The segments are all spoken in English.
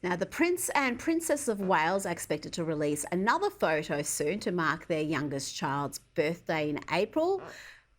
Now, the Prince and Princess of Wales are expected to release another photo soon to mark their youngest child's birthday in April.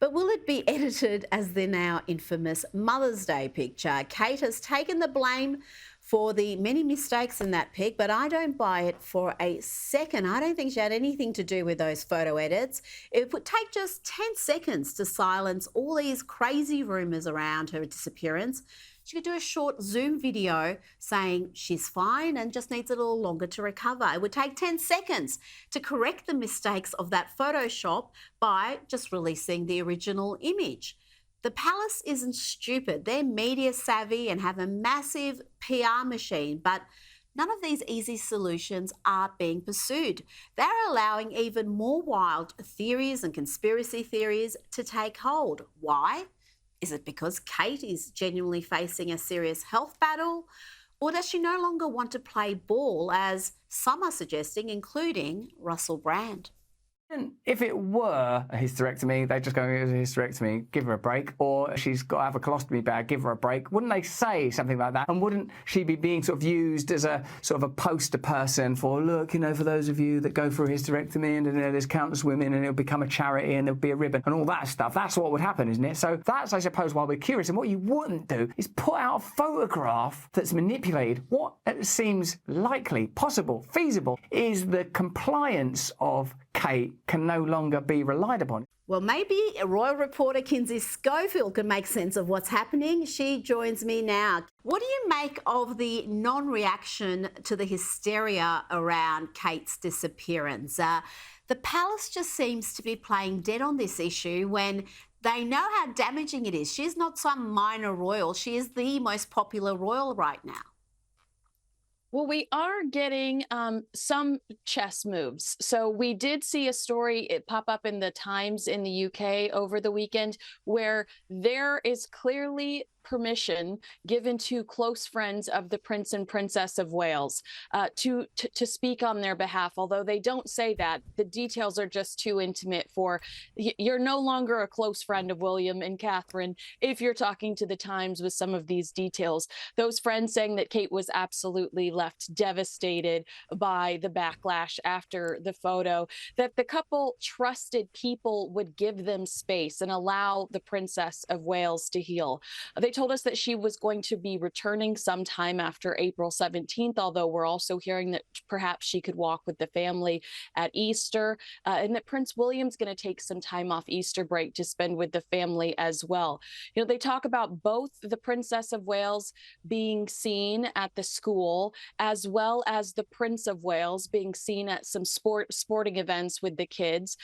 But will it be edited as their now infamous Mother's Day picture? Kate has taken the blame for the many mistakes in that pic, but I don't buy it for a second. I don't think she had anything to do with those photo edits. It would take just 10 seconds to silence all these crazy rumours around her disappearance. She could do a short Zoom video saying she's fine and just needs a little longer to recover. It would take 10 seconds to correct the mistakes of that Photoshop by just releasing the original image. The palace isn't stupid. They're media savvy and have a massive PR machine, but none of these easy solutions are being pursued. They're allowing even more wild theories and conspiracy theories to take hold. Why? Is it because Kate is genuinely facing a serious health battle? Or does she no longer want to play ball, as some are suggesting, including Russell Brand? And if it were a hysterectomy, they'd just go, it's a hysterectomy, give her a break. Or she's got to have a colostomy bag, give her a break. Wouldn't they say something like that? And wouldn't she be being sort of used as a sort of a poster person for, look, for those of you that go for a hysterectomy and there's countless women and it'll become a charity and there'll be a ribbon and all that stuff. That's what would happen, isn't it? So that's, I suppose, why we're curious. And what you wouldn't do is put out a photograph that's manipulated. What seems likely, possible, feasible, is the compliance of Kate can no longer be relied upon. Well, maybe a royal reporter Kinsey Schofield can make sense of what's happening. She joins me now. What do you make of the non-reaction to the hysteria around Kate's disappearance? The palace just seems to be playing dead on this issue when they know how damaging it is. She's not some minor royal. She is the most popular royal right now. Well, we are getting some chess moves. So we did see a story pop up in the Times in the UK over the weekend where there is clearly permission given to close friends of the Prince and Princess of Wales to speak on their behalf. Although they don't say that, the details are just too intimate for, you're no longer a close friend of William and Catherine if you're talking to the Times with some of these details. Those friends saying that Kate was absolutely left devastated by the backlash after the photo, that the couple trusted people would give them space and allow the Princess of Wales to heal. They told us that she was going to be returning sometime after April 17th, although we're also hearing that perhaps she could walk with the family at Easter, and that Prince William's going to take some time off Easter break to spend with the family as well. They talk about both the Princess of Wales being seen at the school, as well as the Prince of Wales being seen at some sporting events with the kids.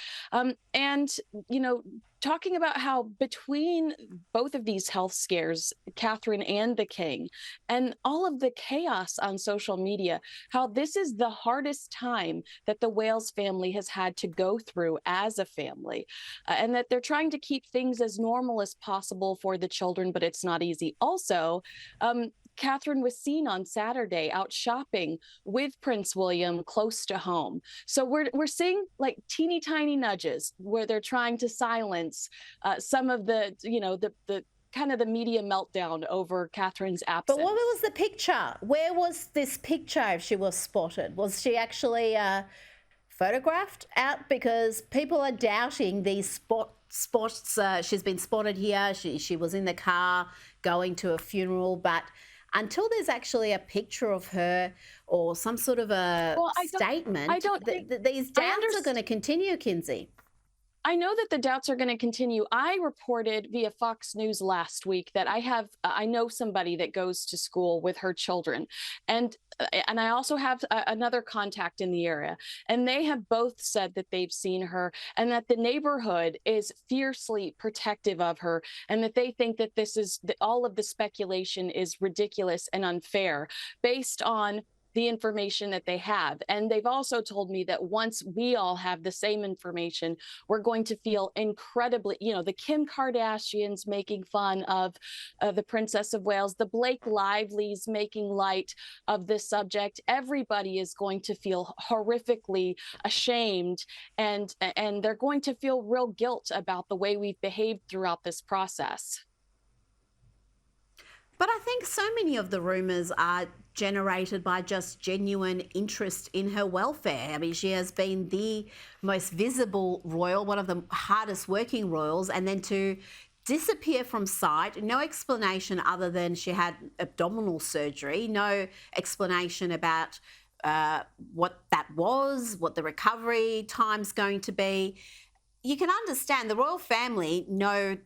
Talking about how between both of these health scares, Catherine and the King, and all of the chaos on social media, how this is the hardest time that the Wales family has had to go through as a family, and that they're trying to keep things as normal as possible for the children, but it's not easy. Also, Catherine was seen on Saturday out shopping with Prince William close to home. So we're seeing like teeny tiny nudges where they're trying to silence some of the kind of the media meltdown over Catherine's absence. But what was the picture? Where was this picture if she was spotted? Was she actually photographed out? Because people are doubting these spots. She's been spotted here. She was in the car going to a funeral, but until there's actually a picture of her or some sort of a statement, these doubts are going to continue, Kinsey. I know that the doubts are going to continue. I reported via Fox News last week that I know somebody that goes to school with her children, and I also have another contact in the area, and they have both said that they've seen her and that the neighborhood is fiercely protective of her, and that they think that all of the speculation is ridiculous and unfair based on the information that they have. And they've also told me that once we all have the same information, we're going to feel incredibly, the Kim Kardashians making fun of the Princess of Wales, the Blake Lively's making light of this subject. Everybody is going to feel horrifically ashamed, and they're going to feel real guilt about the way we've behaved throughout this process. But I think so many of the rumours are generated by just genuine interest in her welfare. I mean, she has been the most visible royal, one of the hardest working royals, and then to disappear from sight, no explanation other than she had abdominal surgery, no explanation about what that was, what the recovery time's going to be. You can understand the royal family know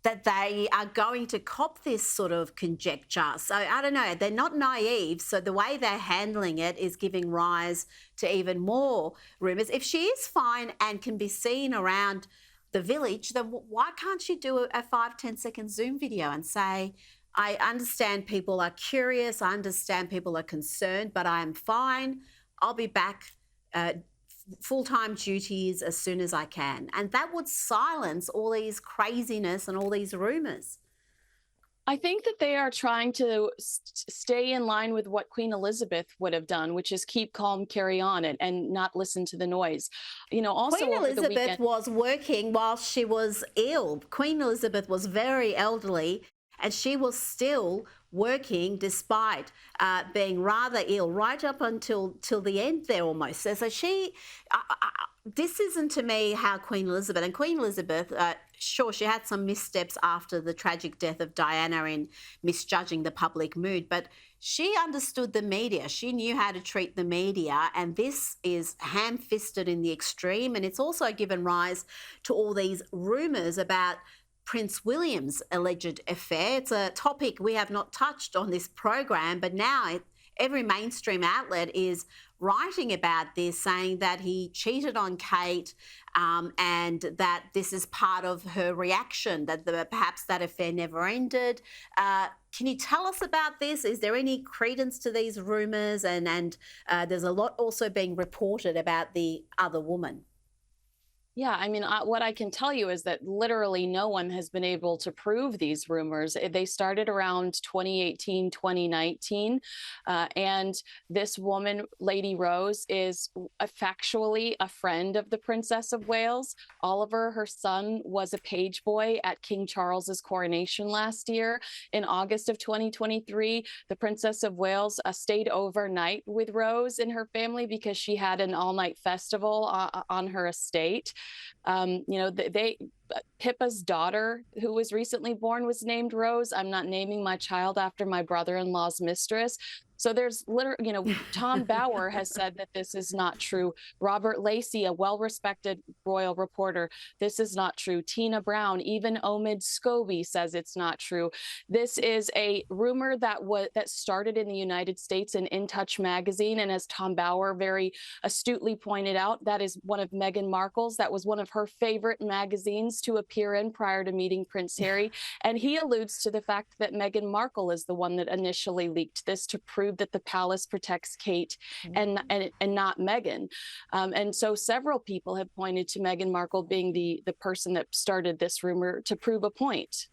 that they are going to cop this sort of conjecture. So I don't know, they're not naive. So the way they're handling it is giving rise to even more rumours. If she is fine and can be seen around the village, then why can't she do a 5-10 second Zoom video and say, I understand people are curious, I understand people are concerned, but I am fine. I'll be back full-time duties as soon as I can. And that would silence all these craziness and all these rumours. I think that they are trying to stay in line with what Queen Elizabeth would have done, which is keep calm, carry on, and not listen to the noise. You know, also Queen Elizabeth was working while she was ill. Queen Elizabeth was very elderly, and she was still working despite being rather ill right up until the end there almost. So she, this isn't to me how Queen Elizabeth, and Queen Elizabeth, sure, she had some missteps after the tragic death of Diana in misjudging the public mood, but she understood the media. She knew how to treat the media, and this is ham-fisted in the extreme, and it's also given rise to all these rumours about Prince William's alleged affair. It's a topic we have not touched on this program, but now every mainstream outlet is writing about this, saying that he cheated on Kate and that this is part of her reaction, that perhaps that affair never ended. Can you tell us about this? Is there any credence to these rumours? And there's a lot also being reported about the other woman. Yeah, I mean, what I can tell you is that literally no one has been able to prove these rumors. They started around 2018, 2019. And this woman, Lady Rose, is factually a friend of the Princess of Wales. Oliver, her son, was a page boy at King Charles's coronation last year. In August of 2023, the Princess of Wales stayed overnight with Rose and her family because she had an all-night festival on her estate. You know, Pippa's daughter, who was recently born, was named Rose. I'm not naming my child after my brother-in-law's mistress. So there's literally, you know, Tom Bauer has said that this is not true. Robert Lacey, a well-respected royal reporter, this is not true. Tina Brown, even Omid Scobie says it's not true. This is a rumor that started in the United States in In Touch magazine, and as Tom Bauer very astutely pointed out, that is one of Meghan Markle's. That was one of her favorite magazines to appear in prior to meeting Prince Harry, and he alludes to the fact that Meghan Markle is the one that initially leaked this to prove that the palace protects Kate and not Meghan. And so several people have pointed to Meghan Markle being the person that started this rumor to prove a point.